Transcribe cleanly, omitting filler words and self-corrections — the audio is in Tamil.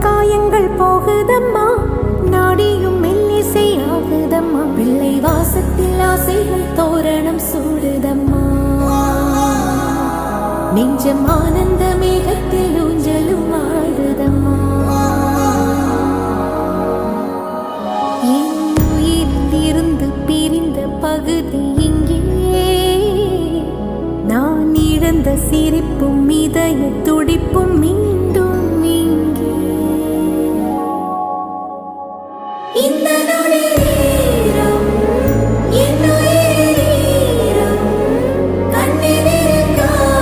காயங்கள் போகுதம்மா, நாடியும் மெல்லிசை ஆகுதம்மா, பிள்ளை வாசத்தில் ஆசைகள் தோரணம் சூடுதம்மா, நெஞ்சம் ஆனந்த மேகத்தில் ஊஞ்சலும் ஆடுதம்மா. என் உயிரிலிருந்து பிரிந்த பகுதி இங்கே, நான் இழந்த சிரிப்பும் இதய துடிப்பும்